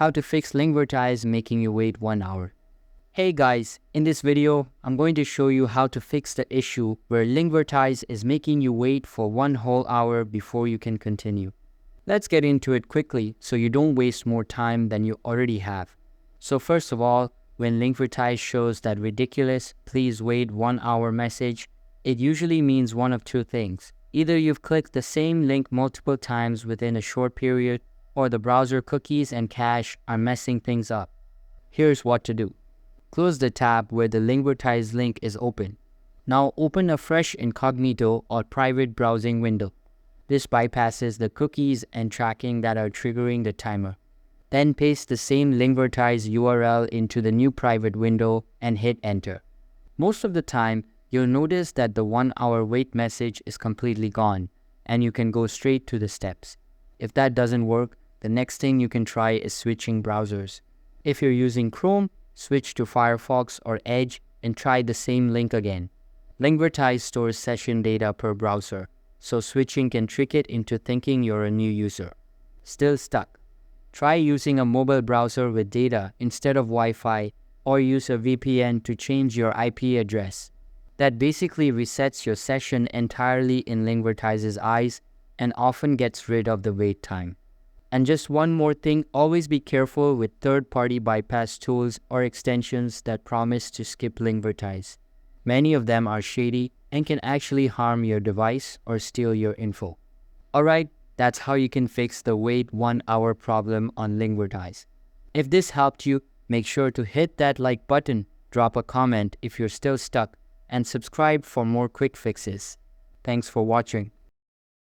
how to fix Linkvertise making you wait 1 hour. Hey guys, in this video, I'm going to show you how to fix the issue where Linkvertise is making you wait for 1 whole hour before you can continue. Let's get into it quickly so you don't waste more time than you already have. So first of all, when Linkvertise shows that ridiculous "please wait 1 hour" message, it usually means one of two things. Either you've clicked the same link multiple times within a short period, or the browser cookies and cache are messing things up. Here's what to do. Close the tab where the Linkvertise link is open. Now open a fresh incognito or private browsing window. This bypasses the cookies and tracking that are triggering the timer. Then paste the same Linkvertise URL into the new private window and hit enter. Most of the time, you'll notice that the 1 hour wait message is completely gone, and you can go straight to the steps. If that doesn't work, the next thing you can try is switching browsers. If you're using Chrome, switch to Firefox or Edge and try the same link again. Linkvertise stores session data per browser, so switching can trick it into thinking you're a new user. Still stuck? Try using a mobile browser with data instead of Wi-Fi, or use a VPN to change your IP address. That basically resets your session entirely in Linkvertise's eyes and often gets rid of the wait time. And just one more thing, always be careful with third-party bypass tools or extensions that promise to skip Linkvertise. Many of them are shady and can actually harm your device or steal your info. Alright, that's how you can fix the wait 1 hour problem on Linkvertise. If this helped you, make sure to hit that like button, drop a comment if you're still stuck, and subscribe for more quick fixes. Thanks for watching.